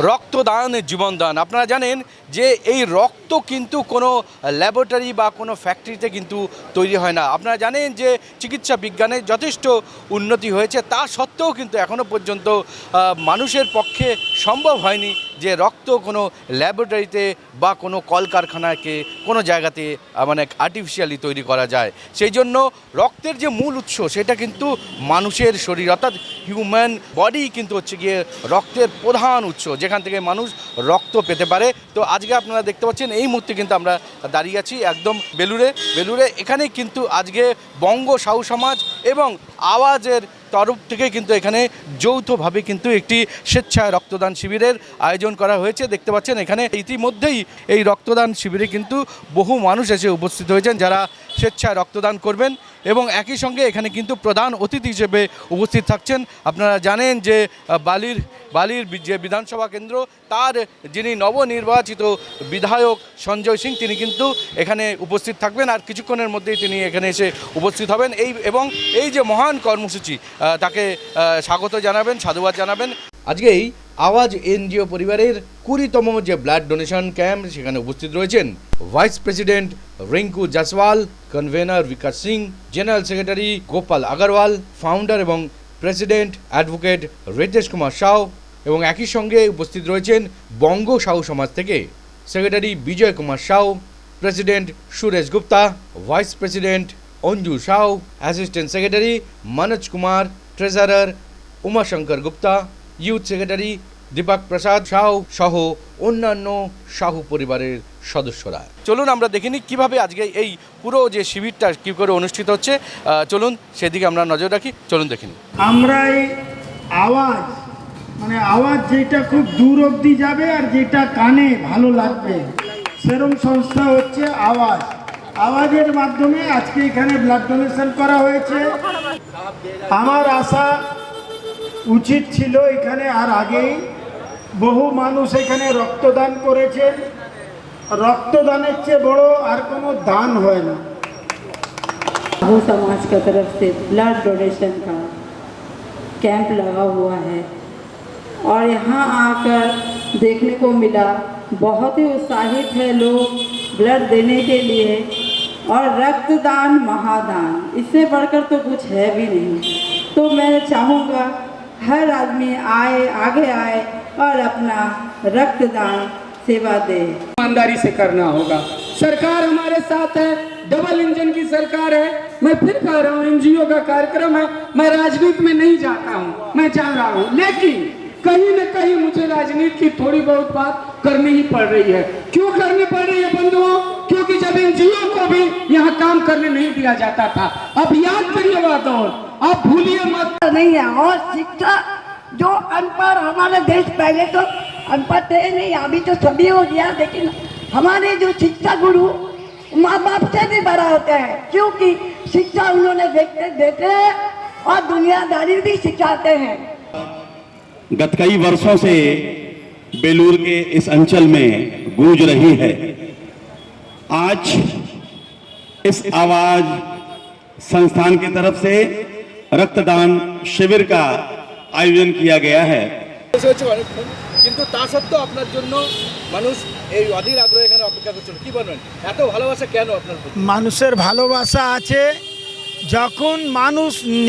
রক্তদান জীবনদান। আপনারা জানেন যে এই রক্ত কিন্তু কোনো ল্যাবরেটরি বা কোনো ফ্যাক্টরিতে কিন্তু তৈরি হয় না। আপনারা জানেন যে চিকিৎসা বিজ্ঞানে যথেষ্ট উন্নতি হয়েছে, তা সত্ত্বেও কিন্তু এখনও পর্যন্ত মানুষের পক্ষে সম্ভব হয়নি যে রক্ত কোনো ল্যাবরেটরিতে বা কোনো কলকারখানাকে কোনো জায়গাতে মানে আর্টিফিশিয়ালি তৈরি করা যায়। সেই জন্য রক্তের যে মূল উৎস সেটা কিন্তু মানুষের শরীর, অর্থাৎ হিউম্যান বডি কিন্তু হচ্ছে গিয়ে রক্তের প্রধান উৎস, যেখান থেকে মানুষ রক্ত পেতে পারে। তো আজকে আপনারা দেখতে পাচ্ছেন এই মুহূর্তে কিন্তু আমরা দাঁড়িয়ে আছি একদম বেলুড়ে। এখানে কিন্তু আজকে বঙ্গ সাহু সমাজ এবং আওয়াজের তরফ থেকে কিন্তু এখানে যৌথভাবে কিন্তু একটি স্বেচ্ছায় রক্তদান শিবিরের আয়োজন করা হয়েছে। দেখতে পাচ্ছেন এখানে ইতিমধ্যেই এই রক্তদান শিবিরে কিন্তু বহু মানুষ এসে উপস্থিত হয়েছেন যারা স্বেচ্ছায় রক্তদান করবেন, এবং একই সঙ্গে এখানে কিন্তু প্রধান অতিথি হিসেবে উপস্থিত থাকছেন। আপনারা জানেন যে বালির যে বিধানসভা কেন্দ্র, তার যিনি নবনির্বাচিত বিধায়ক সঞ্জয় সিং, তিনি কিন্তু এখানে উপস্থিত থাকবেন আর কিছুক্ষণের মধ্যেই তিনি এখানে এসে উপস্থিত হবেন। এই যে মহান কর্মসূচি, তাকে স্বাগত জানাবেন, সাধুবাদ জানাবেন। আজকেই আওয়াজ এনজিও পরিবারের 20তম যে ব্লাড ডোনেশন ক্যাম্প, সেখানে উপস্থিত রয়েছেন vice president Rinku Jaswal, convener Bikash Singh, general secretary Gopal Agarwal, founder এবং প্রেসিডেন্ট অ্যাডভোকেট রিতেশ কুমার সাউ, এবং একই সঙ্গে উপস্থিত রয়েছেন বঙ্গ সাহু সমাজ থেকে secretary Bijay Kumar Shaw, president Suresh Gupta, vice president Anju Shaw, assistant secretary Manoj Kumar, treasurer Umashankar Gupta, youth secretary Deepak Prasad Shaw সহ অন্যান্য সাহু পরিবারের সদস্যরা। চলুন আমরা দেখিনি কিভাবে আজকে এই পুরো যে শিবিরটা কী করে অনুষ্ঠিত হচ্ছে। চলুন সেদিকে আমরা নজর রাখি, চলুন দেখিনি। আমরা এই আওয়াজ আওয়াজ যেটা খুব দূর অবধি যাবে আর যেটা কানে ভালো লাগবে, সেরকম সংস্থা হচ্ছে আওয়াজের মাধ্যমে আজকে এখানে ব্লাড ডোনেশন করা হয়েছে। আমার আশা উচিত ছিল এখানে আর আগেই বহু মানুষ এখানে রক্তদান করেছেন। রক্তদানের চেয়ে বড় আর কোনো দান হয় না। साहू समाज की तरफ से ब्लड डोनेशन का कैंप लगा हुआ है और यहाँ आकर देखने को मिला बहुत ही उत्साहित है लोग ब्लड देने के लिए, और रक्तदान महादान, इससे बढ़कर तो कुछ है भी नहीं। तो मैं चाहूँगा हर आदमी आगे आए और अपना रक्तदान सेवा दे। ईमानदारी से करना होगा। सरकार हमारे साथ है, डबल इंजन की सरकार है। मैं फिर कह रहा हूँ, एनजीओ का कार्यक्रम है, मैं राजनीति में नहीं जाता हूँ, मैं जा रहा हूँ, लेकिन कहीं न कहीं मुझे राजनीति की थोड़ी बहुत बात करनी ही पड़ रही है। क्यों करनी पड़ रही है बंधुओं? क्योंकि जब एनजीओ को भी यहाँ काम करने नहीं दिया जाता था। अब याद करिए वह दौर, आप भूलिए मत। नहीं है। और शिक्षा जो अनपढ़, हमारे देश पहले तो अनपढ़ थे नहीं, अभी तो सभी हो गया, लेकिन हमारे जो शिक्षा गुरु माँ बाप से भी बड़ा होते हैं, क्योंकि शिक्षा उन्होंने देते हैं और दुनियादारी भी सिखाते हैं। गत कई वर्षों से बेलूर के इस अंचल में गूंज रही है। आज इस आवाज संस्थान की तरफ से रक्तदान शिविर का आयोजन किया गया है। কিন্তু তা সত্ত্বেও আপনার জন্য মানুষ এই অধীর আগ্রহে এখানে অপেক্ষা করছিল, কি বলবেন? এত ভালোবাসা কেন আপনার প্রতি? মানুষের ভালোবাসা আছে। যখন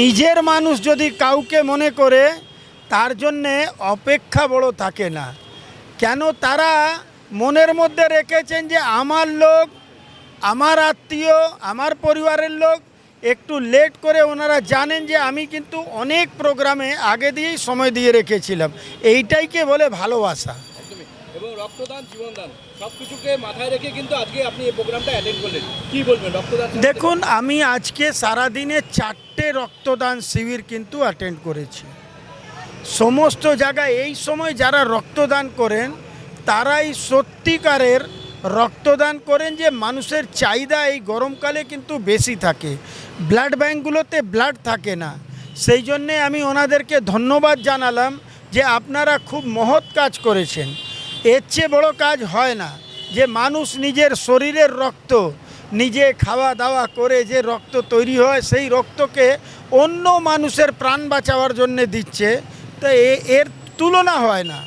নিজের মানুষ যদি কাউকে মনে করে, তার জন্যে অপেক্ষা বড় থাকে না। কেন তারা মনের মধ্যে রেখেছেন যে আমার লোক, আমার আত্মীয়, আমার পরিবারের লোক একটু লেট করে, ওনারা জানেন যে আমি কিন্তু অনেক প্রোগ্রামে আগে দিয়েই সময় দিয়ে রেখেছিলাম। এইটাইকে বলে ভালোবাসা। এবং রক্তদান জীবনদান সব কিছুকে মাথায় রেখে কিন্তু আজকে আপনি এই প্রোগ্রামটা অ্যাটেন্ড করলেন, কি বলবেন রক্তদান? দেখুন, আমি আজকে সারাদিনে 4টে রক্তদান শিবির কিন্তু অ্যাটেন্ড করেছি। সমস্ত জায়গায় এই সময় যারা রক্তদান করেন তারাই সত্যিকারের রক্তদান করেন, যে মানুষের চাহিদা এই গরমকালে কিন্তু বেশি থাকে, ব্লাড ব্যাঙ্কগুলোতে ব্লাড থাকে না। সেই জন্যে আমি ওনাদেরকে ধন্যবাদ জানালাম যে আপনারা খুব মহৎ কাজ করেছেন। এর চেয়ে বড় কাজ হয় না যে মানুষ নিজের শরীরের রক্ত নিজে খাওয়া দাওয়া করে যে রক্ত তৈরি হয়, সেই রক্তকে অন্য মানুষের প্রাণ বাঁচাবার জন্যে দিচ্ছে, তো এর তুলনা হয় না।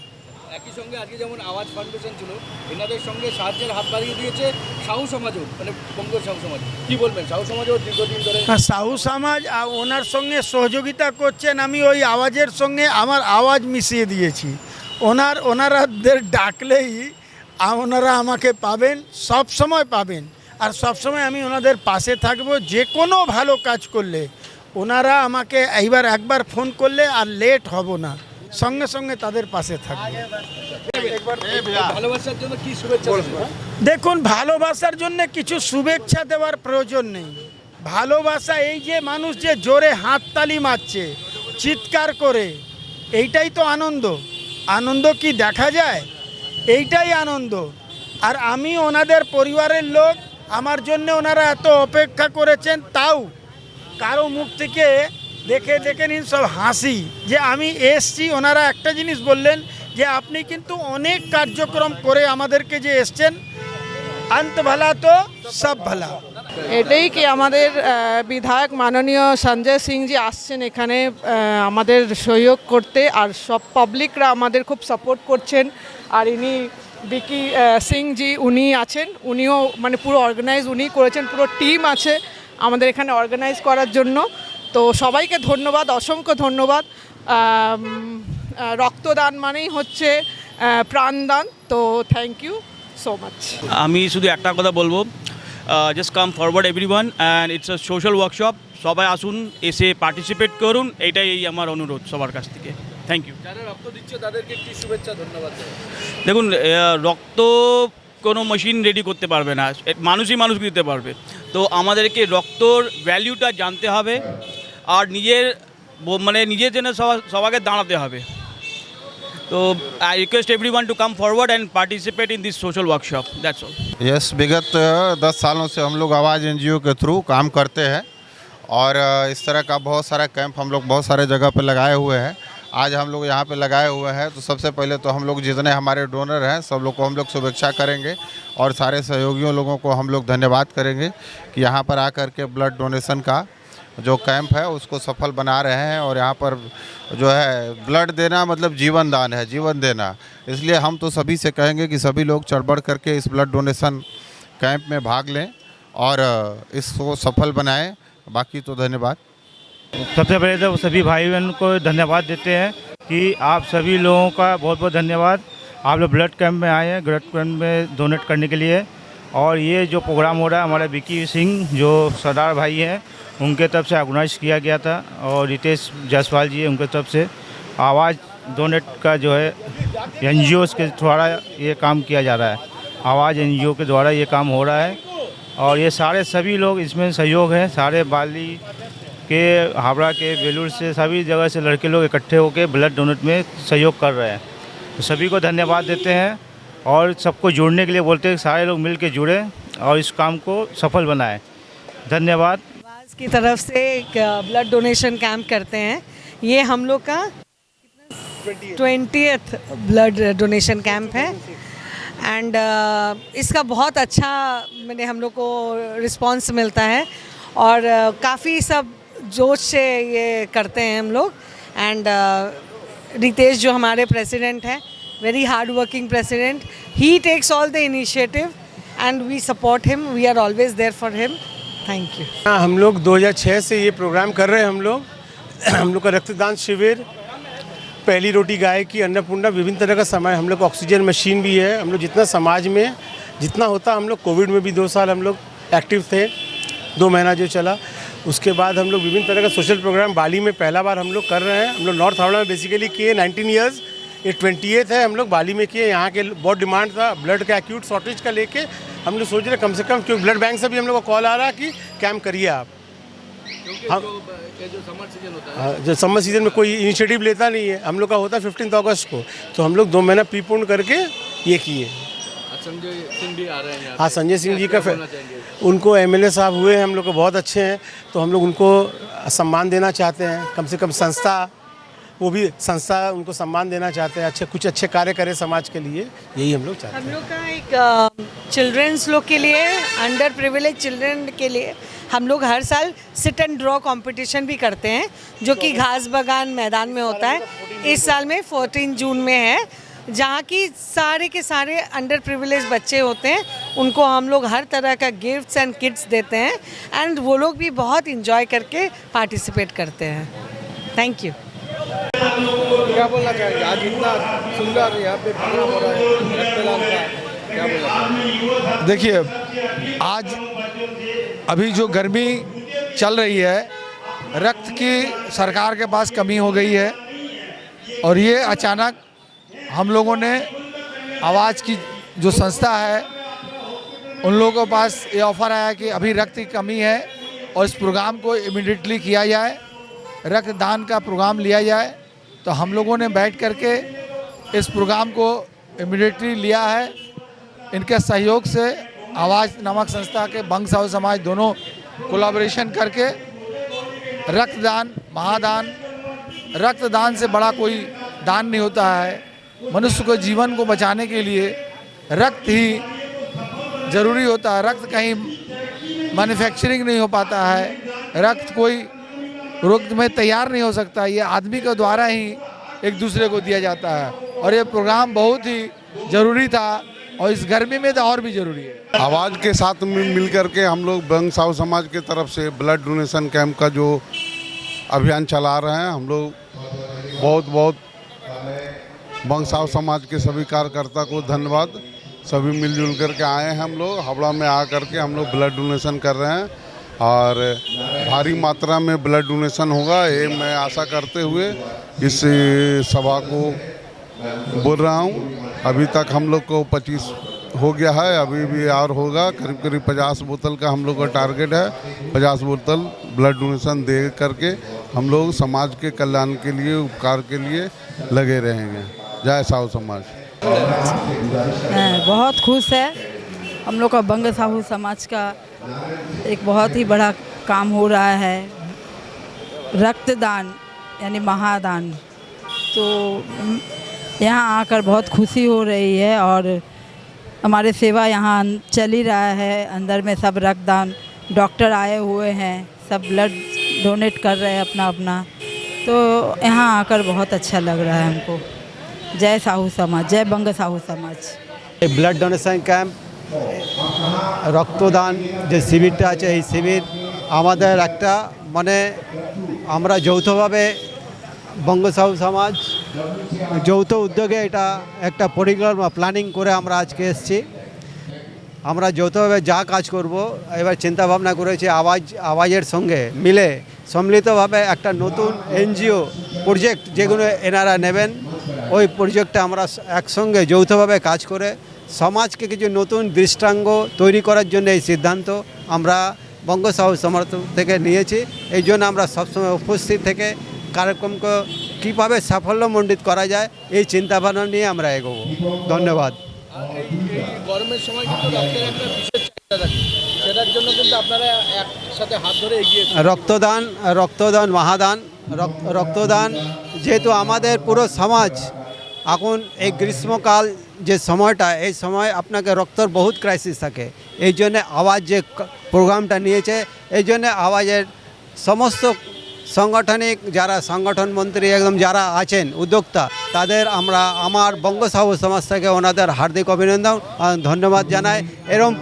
একই সঙ্গে আজকে যেমন আওয়াজ ফাউন্ডেশন ছিল, এনাদের সঙ্গে সাহায্যের হাত বাড়িয়ে দিয়েছে সাহু সমাজও, মানে বঙ্গ সাহু সমাজ। কি বলবেন, সাহু সমাজও দীর্ঘদিন ধরে সাহু সমাজ ওনার সঙ্গে সহযোগিতা করছেন। আমি ওই আওয়াজের সঙ্গে আমার আওয়াজ মিশিয়ে দিয়েছি। ওনারাদের ডাকলেই ওনারা আমাকে পাবেন, সব সময় পাবেন, আর সব সময় আমি ওনাদের পাশে থাকব। যে কোনো ভালো কাজ করলে ওনারা আমাকে একবার ফোন করলে আর লেট হব না, সঙ্গে সঙ্গে তাদের পাশে থাকবে। ভালোবাসার জন্য কি শুভেচ্ছা দেবেন? দেখুন, ভালোবাসার জন্য কিছু শুভেচ্ছা দেওয়ার প্রয়োজন নেই। ভালোবাসা এই যে মানুষ যে জোরে হাততালি মারছে, চিৎকার করে, এইটাই তো আনন্দ। আনন্দ কি দেখা যায়? এইটাই আনন্দ। আর আমি ওনাদের পরিবারের লোক, আমার জন্য ওনারা এত অপেক্ষা করেছেন, তাও কারো মুখ থেকে দেখে নিন সব হাসি যে আমি এসছি। ওনারা একটা জিনিস বললেন যে আপনি কিন্তু অনেক কার্যক্রম করে আমাদেরকে যে এসছেন, অন্ত ভালা তো সব ভালা। এটাই কি আমাদের বিধায়ক মাননীয় সঞ্জয় সিংজি আসছেন এখানে আমাদের সহযোগ করতে, আর সব পাবলিকরা আমাদের খুব সাপোর্ট করছেন। আর ইনি বিকি সিংজি উনি আছেন, উনিও মানে পুরো অর্গানাইজ উনি করেছেন, পুরো টিম আছে আমাদের এখানে অর্গানাইজ করার জন্য। তো সবাইকে ধন্যবাদ, অসংখ্য ধন্যবাদ। রক্তদান মানেই হচ্ছে প্রাণদান, তো থ্যাংক ইউ সো মাচ। আমি শুধু একটা কথা বলবো, just come forward everyone and it's a social workshop. সবাই আসুন, এসে পার্টিসিপেট করুন, এইটাই আমার অনুরোধ সবার কাছ থেকে। Thank you. যারা রক্ত দিচ্ছে তাদেরকে কি শুভেচ্ছা, ধন্যবাদ দেবেন? দেখুন, রক্ত কোনো মেশিন রেডি করতে পারবে না, মানুষই মানুষকে দিতে পারবে। তো আমাদেরকে রক্তর ভ্যালিউটা জানতে হবে, আর নিজের জন্য সবাইকে দাঁড়াতে হবে। तो I request everyone to come forward and participate in this social workshop, that's all. Yes, विगत 10 सालों से हम लोग आवाज़ एनजीओ के थ्रू काम करते हैं और इस तरह का बहुत सारा कैंप हम लोग बहुत सारे जगह पे लगाए हुए हैं। आज हम लोग यहाँ पे लगाए हुए हैं, तो सबसे पहले तो हम लोग जितने हमारे डोनर हैं सब लोग को हम लोग शुभेच्छा करेंगे और सारे सहयोगियों लोगों को हम लोग धन्यवाद करेंगे कि यहाँ पर आकर के ब्लड डोनेशन का जो कैंप है उसको सफल बना रहे हैं। और यहाँ पर जो है ब्लड देना मतलब जीवन दान है, जीवन देना। इसलिए हम तो सभी से कहेंगे कि सभी लोग चढ़ बढ़ करके इस ब्लड डोनेशन कैंप में भाग लें और इसको सफल बनाएं। बाकी तो धन्यवाद। सबसे पहले तो सभी भाई बहन को धन्यवाद देते हैं कि आप सभी लोगों का बहुत बहुत धन्यवाद। आप लोग ब्लड कैंप में आए हैं, ब्लड कैंप में डोनेट करने के लिए। और ये जो प्रोग्राम हो रहा है, हमारे विकी सिंह जो सरदार भाई हैं उनके तरफ से ऑर्गेनाइज किया गया था, और रितेश जायसवाल जी उनके तरफ से आवाज़ डोनेट का जो है एनजीओ के द्वारा ये काम किया जा रहा है। आवाज़ एनजीओ के द्वारा ये काम हो रहा है, और ये सारे सभी लोग इसमें सहयोग हैं। सारे बाली के, हावड़ा के, बेलूर से, सभी जगह से लड़के लोग इकट्ठे होकर ब्लड डोनेट में सहयोग कर रहे हैं। तो सभी को धन्यवाद देते हैं और सबको जुड़ने के लिए बोलते हैं, सारे लोग मिल के जुड़े और इस काम को सफल बनाएं। धन्यवाद। आवाज़ की तरफ से एक ब्लड डोनेशन कैंप करते हैं। ये हम लोग का 20th ब्लड डोनेशन कैंप है, एंड इसका बहुत अच्छा मैंने हम लोग को रिस्पांस मिलता है, और काफ़ी सब जोश से ये करते हैं हम लोग। एंड रितेश जो हमारे प्रेसिडेंट हैं, very hard working president, he takes all the initiative and we support him, we are always there for him. Thank you. हम लोग 2006 से ये प्रोग्राम कर रहे हैं। हम लोग का रक्तदान शिविर, पहली रोटी गाय की, अन्नपूर्णा, विभिन्न तरह का सामान, हम लोग का ऑक्सीजन मशीन भी है। हम लोग जितना समाज में जितना होता, हम लोग कोविड में भी 2 साल हम लोग एक्टिव थे, 2 महीना जो चला। उसके बाद हम लोग विभिन्न तरह का सोशल प्रोग्राम बाली में पहला बार हम लोग कर रहे हैं। हम लोग नॉर्थ हावड़ा में बेसिकली किए 19 ईयर्स, ये 20th है हम लोग बाली में किए। यहाँ के बहुत डिमांड था ब्लड का, एक्यूट शॉर्टेज का लेके हम लोग सोच रहे कम से कम, क्योंकि ब्लड बैंक से भी हम लोग को कॉल आ रहा है कि कैंप करिए आप। हम जो समर सीजन होता है, जो समर सीजन में कोई इनिशिएटिव लेता नहीं है, हम लोग का होता है 15 अगस्त को, तो हम लोग 2 महीना प्रीपोन करके ये किए। संजय सिंह भी आ रहे हैं। हाँ, संजय सिंह जी का उनको एमएलए साहब हुए हैं, हम लोग को बहुत अच्छे हैं, तो हम लोग उनको सम्मान देना चाहते हैं। कम से कम संस्था, वो भी संस्था उनको सम्मान देना चाहते हैं, कुछ अच्छे कार्य करें समाज के लिए, यही हम लोग चाहते हैं। हम लोग का एक चिल्ड्रंस लोग के लिए, अंडर प्रिविलेज चिल्ड्रन के लिए हम लोग हर साल सिट एंड ड्रॉ कंपटीशन भी करते हैं, जो कि घास बगान मैदान में होता है। इस साल में 14 जून में है, जहाँ की सारे के सारे अंडर प्रिविलेज बच्चे होते हैं, उनको हम लोग हर तरह का गिफ्ट्स एंड किट्स देते हैं एंड वो लोग भी बहुत इंजॉय करके पार्टिसिपेट करते हैं। Thank you. क्या बोलना चाहेंगे? आज इतना सुंदर यहाँ पे प्रोग्राम हो रहा है रक्तदान का, क्या बोलना? देखिए, आज अभी जो गर्मी चल रही है, रक्त की सरकार के पास कमी हो गई है और ये अचानक हम लोगों ने आवाज़ की जो संस्था है उन लोगों के पास ये ऑफ़र आया कि अभी रक्त की कमी है और इस प्रोग्राम को इमीडिएटली किया जाए, रक्तदान का प्रोग्राम लिया जाए। तो हम लोगों ने बैठ करके इस प्रोग्राम को इमीडिएटली लिया है। इनके सहयोग से आवाज़ नामक संस्था के बंग साहू समाज दोनों कोलैबोरेशन करके रक्तदान, महादान, रक्तदान से बड़ा कोई दान नहीं होता है। मनुष्य को जीवन को बचाने के लिए रक्त ही ज़रूरी होता है। रक्त कहीं मैन्युफैक्चरिंग नहीं हो पाता है, रक्त कोई रोग में तैयार नहीं हो सकता, ये आदमी के द्वारा ही एक दूसरे को दिया जाता है। और ये प्रोग्राम बहुत ही ज़रूरी था और इस गर्मी में तो और भी ज़रूरी है। आवाज़ के साथ मिल करके हम लोग बंग साहू समाज की तरफ से ब्लड डोनेशन कैंप का जो अभियान चला रहे हैं, हम लोग बहुत बंग साहू समाज के सभी कार्यकर्ता को धन्यवाद। सभी मिलजुल करके आए हैं, हम लोग हावड़ा में आ करके हम लोग ब्लड डोनेशन कर रहे हैं और भारी मात्रा में ब्लड डोनेशन होगा, ये मैं आशा करते हुए इस सभा को बोल रहा हूँ। अभी तक हम लोग को 25 हो गया है, अभी भी और होगा। करीब 50 बोतल का हम लोग का टारगेट है। 50 बोतल ब्लड डोनेशन दे करके हम लोग समाज के कल्याण के लिए, उपकार के लिए लगे रहेंगे। जय साहू समाज। बहुत खुश है। हम लोग का बंग साहू समाज का एक बहुत ही बड़ा काम हो रहा है, रक्तदान यानी महादान। तो यहाँ आकर बहुत खुशी हो रही है और हमारे सेवा यहाँ चल ही रहा है। अंदर में सब रक्तदान डॉक्टर आए हुए हैं, सब ब्लड डोनेट कर रहे हैं अपना अपना। तो यहाँ आकर बहुत अच्छा लग रहा है हमको। जय साहू समाज, जय बंग साहू समाज। ब्लड डोनेशन ক্যাম্প রক্তদান যে শিবিরটা আছে, এই শিবির আমাদের একটা মানে আমরা যৌথভাবে বঙ্গ সাহু সমাজ যৌথ উদ্যোগে এটা একটা পরিকল্পনা প্ল্যানিং করে আমরা আজকে এসেছি। আমরা যৌথভাবে যা কাজ করব এবার চিন্তা ভাবনা করেছি আওয়াজের সঙ্গে মিলে সম্মিলিতভাবে একটা নতুন এনজিও প্রজেক্ট যেগুলো এনারা নেবেন, ওই প্রজেক্টে আমরা একসঙ্গে যৌথভাবে কাজ করে সমাজকে কিছু নতুন দৃষ্টাঙ্গ তৈরি করার জন্য এই সিদ্ধান্ত আমরা বঙ্গ সাহু সমাজ থেকে নিয়েছি। এই জন্য আমরা সবসময় উপস্থিত থেকে कार्यक्रमको কীভাবে সাফল্যমণ্ডিত করা যায় এই চিন্তাভাবনা নিয়ে আমরা এগোবো। ধন্যবাদ। গরমের সময় কিন্তু রক্তের একটা বিশেষ চাহিদা থাকে, সেটার জন্য কিন্তু আপনারা একসাথে হাত ধরে এগিয়ে রক্তদান মহাদান। রক্তদান যেহেতু আমাদের পুরো সমাজ এখন এই গ্রীষ্মকাল যে সময়টা, এই সময় আপনাকে রক্তর বহুত ক্রাইসিস থাকে। এই জন্য আওয়াজ যে প্রোগ্রামটা নিয়েছে, এই জন্য আওয়াজের সমস্ত সাংগঠনিক যারা সংগঠন মন্ত্রী একদম যারা আছেন উদ্যোক্তা, তাদের আমরা আমার বঙ্গ সাহু সমাজ থেকে ওনাদের হার্দিক অভিনন্দন ধন্যবাদ জানাই। এরকম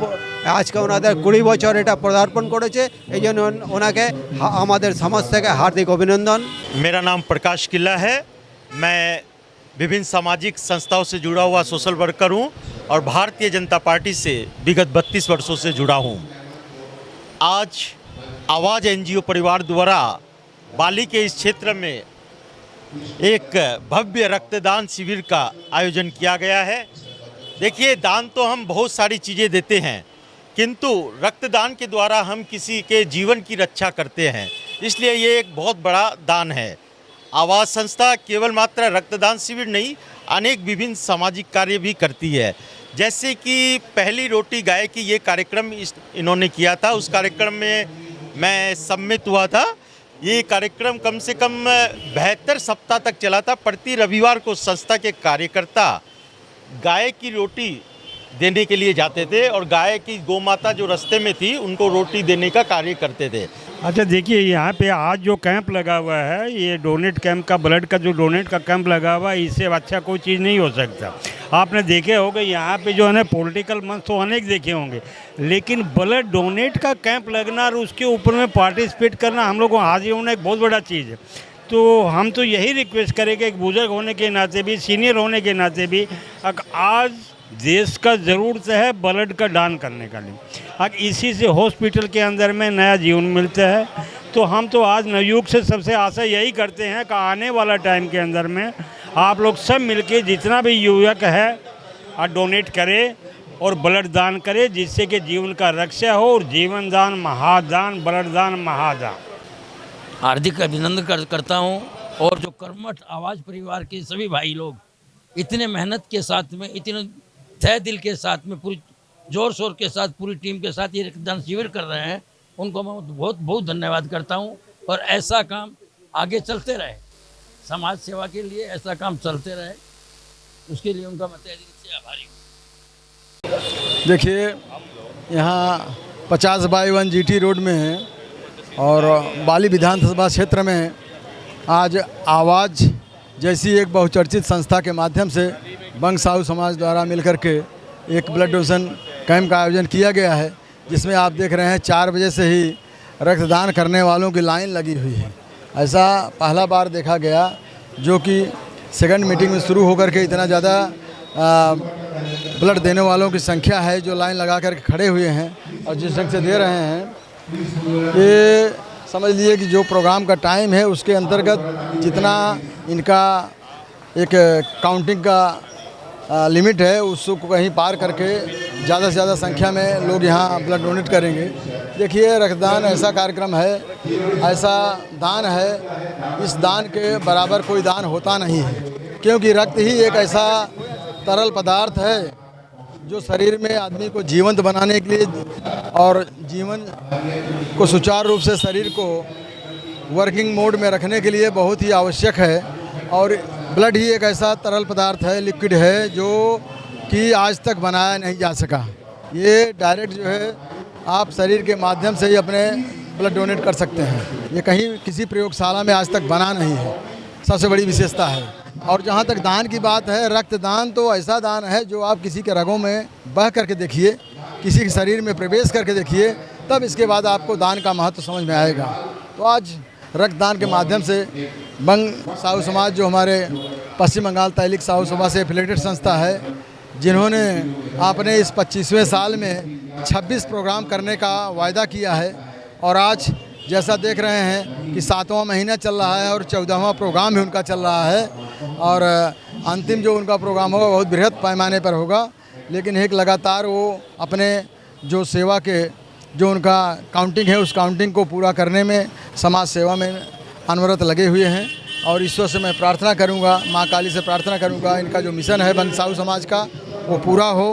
আজকে ওনাদের 20 বছর এটা পদার্পণ করেছে, এই জন্য ওনাকে আমাদের সমাজ থেকে হার্দিক অভিনন্দন। मेरा नाम प्रकाश किल्ला है। मैं विभिन्न सामाजिक संस्थाओं से जुड़ा हुआ सोशल वर्कर हूँ और भारतीय जनता पार्टी से विगत 32 वर्षों से जुड़ा हूँ। आज आवाज़ एनजीओ परिवार द्वारा बाली के इस क्षेत्र में एक भव्य रक्तदान शिविर का आयोजन किया गया है। देखिए, दान तो हम बहुत सारी चीज़ें देते हैं, किंतु रक्तदान के द्वारा हम किसी के जीवन की रक्षा करते हैं, इसलिए ये एक बहुत बड़ा दान है। आवाज़ संस्था केवल मात्र रक्तदान शिविर नहीं, अनेक विभिन्न सामाजिक कार्य भी करती है। जैसे कि पहली रोटी गाय की ये कार्यक्रम इन्होंने किया था, उस कार्यक्रम में मैं सम्मिलित हुआ था। ये कार्यक्रम कम से कम 72 सप्ताह तक चला था। प्रति रविवार को संस्था के कार्यकर्ता गाय की रोटी देने के लिए जाते थे और गाय की गौमाता जो रास्ते में थी उनको रोटी देने का कार्य करते थे। अच्छा देखिए, यहाँ पे आज जो कैंप लगा हुआ है, ये डोनेट कैंप का, ब्लड का जो डोनेट का कैंप लगा हुआ है, इससे अच्छा कोई चीज़ नहीं हो सकता। आपने देखे होंगे यहाँ पे जो है ना, पॉलिटिकल मंच तो अनेक देखे होंगे, लेकिन ब्लड डोनेट का कैंप लगना और उसके ऊपर में पार्टिसिपेट करना हम लोग को हाजिर होना एक बहुत बड़ा चीज़ है। तो हम तो यही रिक्वेस्ट करेंगे, एक बुजुर्ग होने के नाते भी, सीनियर होने के नाते भी, आज देश का ज़रूरत है ब्लड का दान करने का लिए। आज इसी से हॉस्पिटल के अंदर में नया जीवन मिलता है। तो हम तो आज नवयुग से सबसे आशा यही करते हैं कि आने वाला टाइम के अंदर में आप लोग सब मिलके जितना भी युवक है डोनेट करे और ब्लड दान करे, जिससे कि जीवन का रक्षा हो। और जीवन दान महादान, ब्लड दान महादान। हार्दिक अभिनंदन करता हूं। और जो कर्मठ आवाज़ परिवार के सभी भाई लोग इतने मेहनत के साथ में, इतने तहे दिल के साथ में, पूरी जोर शोर के साथ, पूरी टीम के साथ ये रक्तदान शिविर कर रहे हैं, उनको मैं बहुत बहुत धन्यवाद करता हूं। और ऐसा काम आगे चलते रहे, समाज सेवा के लिए ऐसा काम चलते रहे, उसके लिए उनका मैं तहे दिल से आभारी हूँ। देखिए, यहाँ 50/1 GT रोड में है और बाली विधानसभा क्षेत्र में आज आवाज़ जैसी एक बहुचर्चित संस्था के माध्यम से बंग साहू समाज द्वारा मिलकर के एक ब्लड डोनेशन कैंप का आयोजन किया गया है, जिसमें आप देख रहे हैं 4 बजे से ही रक्तदान करने वालों की लाइन लगी हुई है। ऐसा पहला बार देखा गया, जो कि सेकंड मीटिंग में शुरू होकर के इतना ज़्यादा ब्लड देने वालों की संख्या है जो लाइन लगा कर के खड़े हुए हैं और जिस ढंग से दे रहे हैं, ये समझ लिए कि जो प्रोग्राम का टाइम है उसके अंतर्गत जितना इनका एक काउंटिंग का लिमिट है उसको कहीं पार करके ज़्यादा से ज़्यादा संख्या में लोग यहाँ ब्लड डोनेट करेंगे। देखिए, रक्तदान ऐसा कार्यक्रम है, ऐसा दान है, इस दान के बराबर कोई दान होता नहीं है, क्योंकि रक्त ही एक ऐसा तरल पदार्थ है जो शरीर में आदमी को जीवंत बनाने के लिए और जीवन को सुचारू रूप से शरीर को वर्किंग मोड में रखने के लिए बहुत ही आवश्यक है। और ब्लड ही एक ऐसा तरल पदार्थ है, लिक्विड है, जो कि आज तक बनाया नहीं जा सका। ये डायरेक्ट जो है आप शरीर के माध्यम से ही अपने ब्लड डोनेट कर सकते हैं। ये कहीं किसी प्रयोगशाला में आज तक बना नहीं है, सबसे बड़ी विशेषता है। और जहाँ तक दान की बात है, रक्तदान तो ऐसा दान है जो आप किसी के रगों में बह करके देखिए, किसी के शरीर में प्रवेश करके देखिए, तब इसके बाद आपको दान का महत्व समझ में आएगा। तो आज रक्तदान के माध्यम से बंग साहू समाज, जो हमारे पश्चिम बंगाल तहलीक साहू सभा से एफिलेटेड संस्था है, जिन्होंने अपने इस 25वें साल में 26 प्रोग्राम करने का वायदा किया है, और आज जैसा देख रहे हैं कि 7वां महीना चल रहा है और 14वां प्रोग्राम भी उनका चल रहा है, और अंतिम जो उनका प्रोग्राम होगा बहुत बृहद पैमाने पर होगा। लेकिन एक लगातार वो अपने जो सेवा के जो उनका काउंटिंग है, उस काउंटिंग को पूरा करने में, समाज सेवा में अनवरत लगे हुए हैं। और ईश्वर से मैं प्रार्थना करूंगा, माँ काली से प्रार्थना करूंगा, इनका जो मिशन है बंग साहू समाज का वो पूरा हो।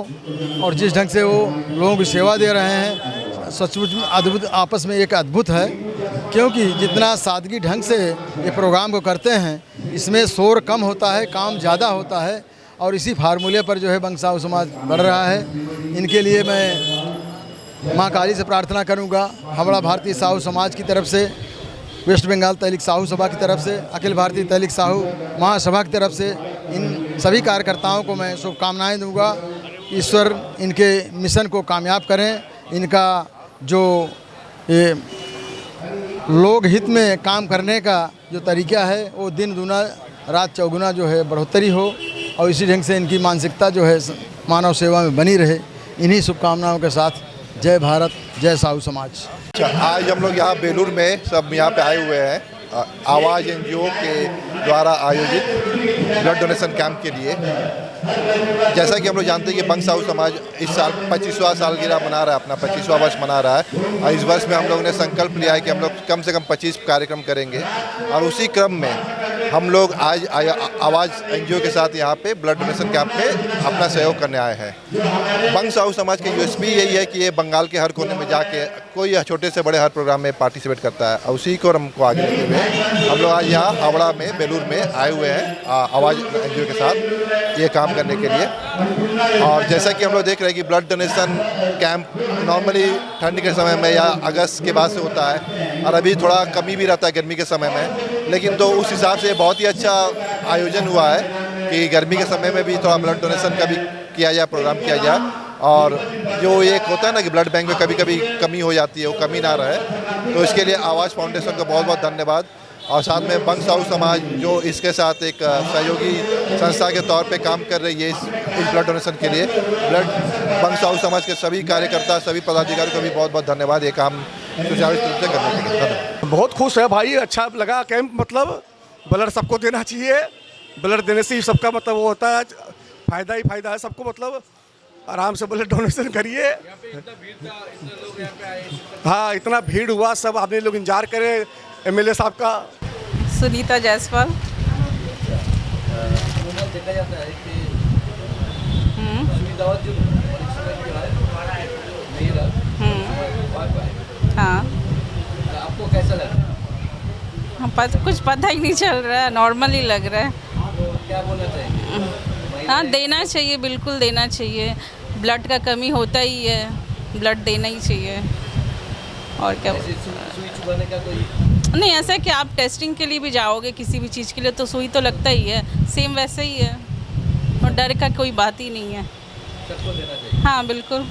और जिस ढंग से वो लोगों की सेवा दे रहे हैं, सचमुच में अद्भुत, आपस में एक अद्भुत है, क्योंकि जितना सादगी ढंग से ये प्रोग्राम को करते हैं, इसमें शोर कम होता है, काम ज़्यादा होता है। और इसी फार्मूले पर जो है बंग साहू समाज बढ़ रहा है। इनके लिए मैं माँ काली से प्रार्थना करूंगा। हावड़ा भारतीय साहू समाज की तरफ से, वेस्ट बंगाल तहलीक साहू सभा की तरफ से, अखिल भारतीय तहलीक साहू महासभा की तरफ से इन सभी कार्यकर्ताओं को मैं शुभकामनाएं दूंगा। ईश्वर इनके मिशन को कामयाब करें। इनका जो ये लोक हित में काम करने का जो तरीका है, वो दिन दूना रात चौगुना जो है बढ़ोतरी हो, और इसी ढंग से इनकी मानसिकता जो है मानव सेवा में बनी रहे। इन्हीं शुभकामनाओं के साथ जय भारत, जय साहू समाज। आज हम लोग यहाँ बेलूर में सब यहाँ पे आए हुए हैं आवाज़ NGO के द्वारा आयोजित ब्लड डोनेशन कैंप के लिए। जैसा कि हम लोग जानते हैं कि बंग साहू समाज इस साल 25वां सालगिरह मना रहा है, अपना 25वां वर्ष मना रहा है। और इस वर्ष में हम लोग ने संकल्प लिया है कि हम लोग कम से कम 25 कार्यक्रम करेंगे। और उसी क्रम में हम लोग आज आवाज़ NGO के साथ यहाँ पे ब्लड डोनेशन कैंप में अपना सहयोग करने आए हैं। बंग साहू समाज की USP यही है कि ये बंगाल के हर कोने में जाके कोई छोटे से बड़े हर प्रोग्राम में पार्टिसिपेट करता है, और उसी को हमको आगे लेते हुए हम लोग आज यहाँ हावड़ा में बेलूर में आए हुए हैं आवाज़ एनजीओ के साथ ये काम करने के लिए। और जैसा कि हम लोग देख रहे हैं कि ब्लड डोनेशन कैंप नॉर्मली ठंड के समय में या अगस्त के बाद से होता है, और अभी थोड़ा कमी भी रहता है गर्मी के समय में, लेकिन तो उस हिसाब से बहुत ही अच्छा आयोजन हुआ है कि गर्मी के समय में भी थोड़ा ब्लड डोनेशन का भी किया जाए, प्रोग्राम किया जाए। और जो एक होता है ना कि ब्लड बैंक में कभी कभी कमी हो जाती है, वो कमी ना रहे, तो इसके लिए आवाज़ फाउंडेशन का बहुत बहुत धन्यवाद। और साथ में बंग साहू समाज जो इसके साथ एक सहयोगी संस्था के तौर पे काम कर रही है इस ब्लड डोनेशन के लिए, बंग साहू समाज के सभी कार्यकर्ता, सभी पदाधिकारी को भी बहुत बहुत धन्यवाद ये काम सुचारू रूप से करने के लिए। धन्यवाद। बहुत खुश है भाई, अच्छा लगा कैंप। मतलब ब्लड सबको देना चाहिए, ब्लड देने से ही सबका मतलब वो होता है, फ़ायदा ही फ़ायदा है सबको। मतलब आराम से ब्लड डोनेशन करिए। हाँ, इतना भीड़ हुआ, सब आदमी लोग इंतजार करें एमएलए साहब का। सुनीता जायसवाल। हाँ, आपको कैसा लगा? कुछ पता ही नहीं चल रहा है, नॉर्मल ही लग रहा है। क्या बोलना चाहिए? हाँ, देना चाहिए, बिल्कुल देना चाहिए। ब्लड का कमी होता ही है, ब्लड देना ही चाहिए। और क्या सुई चुभाने का कोई नहीं, ऐसा है कि आप टेस्टिंग के लिए भी जाओगे किसी भी चीज़ के लिए तो सुई तो लगता ही है, सेम वैसे ही है, और डर का कोई बात ही नहीं है। सबको देना चाहिए। हाँ, बिल्कुल।